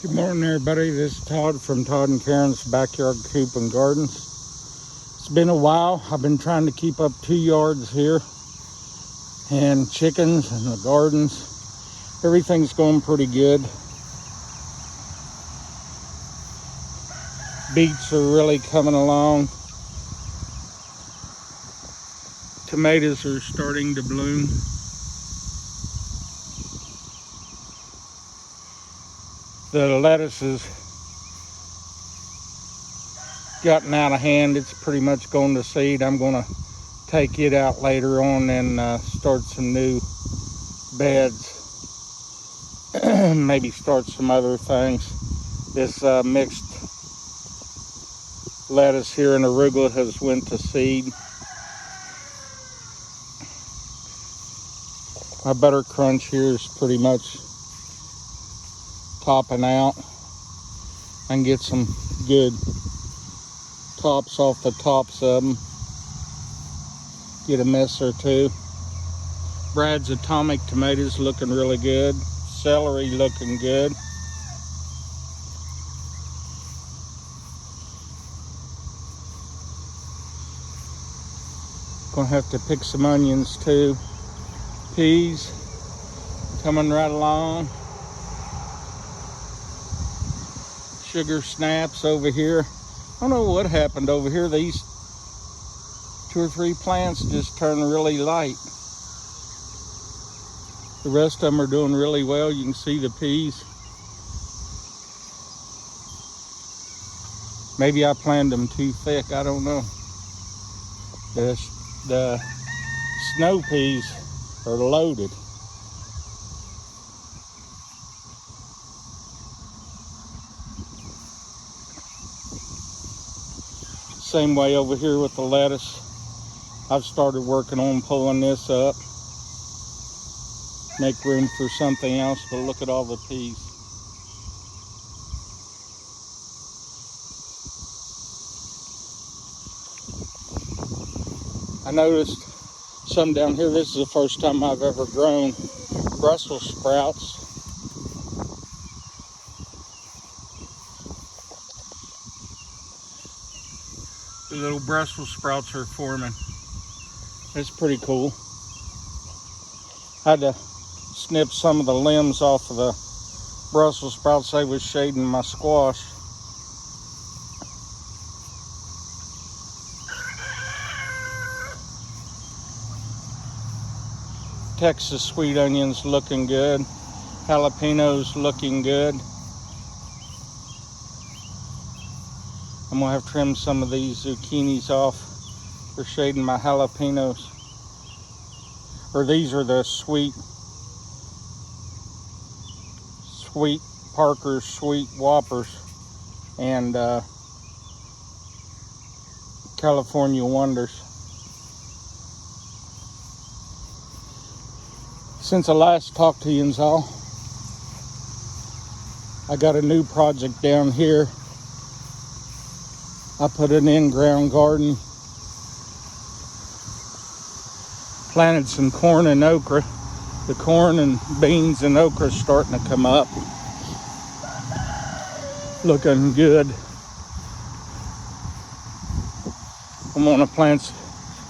Good morning, everybody. This is Todd from Todd and Karen's Backyard Coop and Gardens. It's been a while. I've been trying to keep up 2 yards here and chickens and the gardens. Everything's going pretty good. Beets are really coming along. Tomatoes are starting to bloom. The lettuce has gotten out of hand. It's pretty much going to seed. I'm going to take it out later on and start some new beds. Maybe start some other things. This mixed lettuce here and arugula has went to seed. My butter crunch here is pretty much topping out. I can get some good tops off the tops of them. Get a mess or two. Brad's Atomic tomatoes looking really good. Celery looking good. Gonna have to pick some onions too. Peas coming right along. Sugar snaps over here. I don't know what happened over here. These 2 or 3 plants just turned really light. The rest of them are doing really well. You can see the peas. Maybe I planted them too thick. I don't know. The snow peas are loaded. Same way over here with the lettuce. I've started working on pulling this up. Make room for something else, but look at all the peas. I noticed some down here. This is the first time I've ever grown Brussels sprouts. The little Brussels sprouts are forming. It's pretty cool. I had to snip some of the limbs off of the Brussels sprouts. They was shading my squash. Texas sweet onions looking good. Jalapenos looking good. I'm gonna have to trim some of these zucchinis off for shading my jalapenos. Or these are the sweet Parkers, sweet Whoppers, and California Wonders. Since I last talked to you all, I got a new project down here. I put an in-ground garden, planted some corn and okra. The corn and beans and okra are starting to come up. Looking good. I'm gonna plant,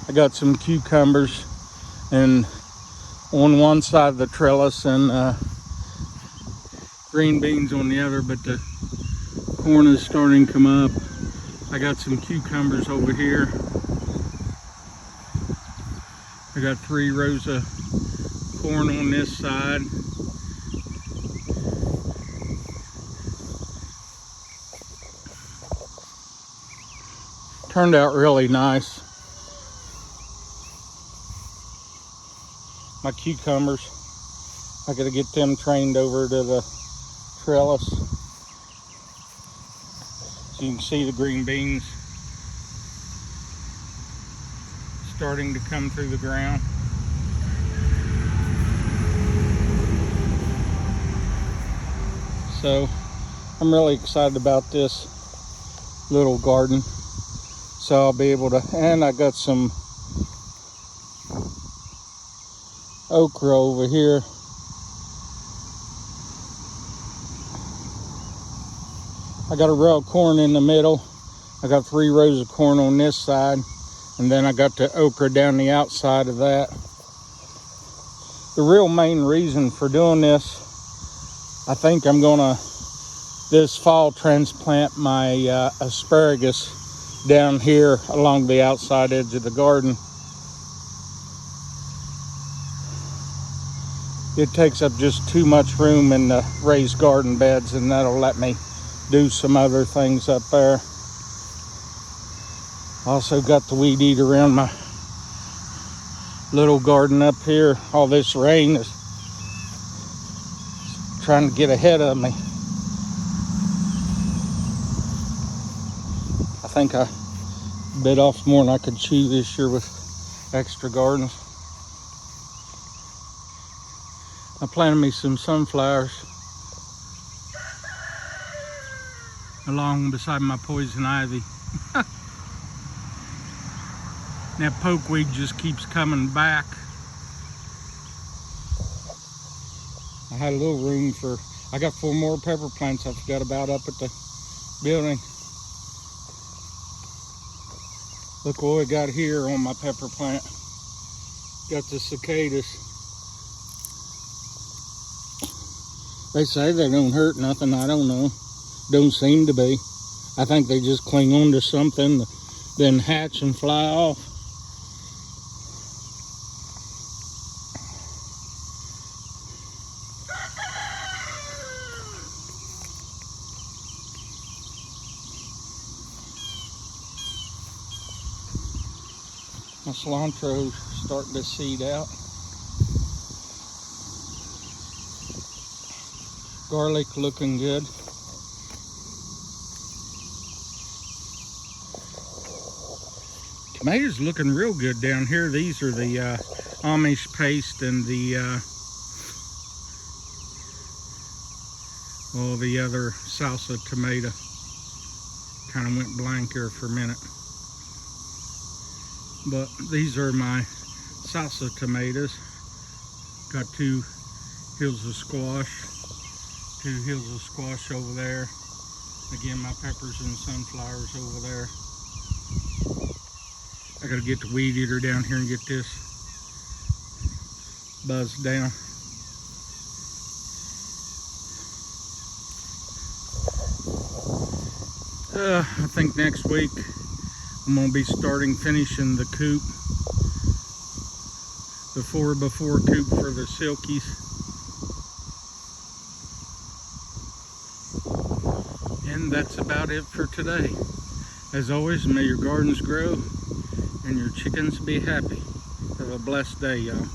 I got some cucumbers and on one side of the trellis and green beans on the other, but the corn is starting to come up. I got some cucumbers over here. I got 3 rows of corn on this side. Turned out really nice. My cucumbers, I gotta get them trained over to the trellis. So you can see the green beans starting to come through the ground. So I'm really excited about this little garden. So I'll be able to, and I got some okra over here. I got a row of corn in the middle. I got 3 rows of corn on this side, and then I got the okra down the outside of that. The real main reason for doing this, I think I'm gonna this fall transplant my asparagus down here along the outside edge of the garden. It takes up just too much room in the raised garden beds, and that'll let me do some other things up there. Also got the weed eater around my little garden up here. All this rain is trying to get ahead of me. I think I bit off more than I could chew this year with extra gardens. I planted me some sunflowers along beside my poison ivy. That pokeweed just keeps coming back. I had a little room for, I got 4 more pepper plants I forgot about up at the building. Look what we got here on my pepper plant. Got the cicadas. They say they don't hurt nothing, I don't know. Don't seem to be. I think they just cling on to something, then hatch and fly off. My cilantro's starting to seed out. Garlic looking good. Tomatoes looking real good down here. These are the Amish paste and the other salsa tomato. Kind of went blank here for a minute. But these are my salsa tomatoes. Got 2 hills of squash. 2 hills of squash over there. Again, my peppers and sunflowers over there. I gotta get the weed eater down here and get this buzzed down. I think next week I'm gonna be finishing the coop. The 4x4 coop for the silkies. And that's about it for today. As always, may your gardens grow and your chickens be happy. Have a blessed day, y'all.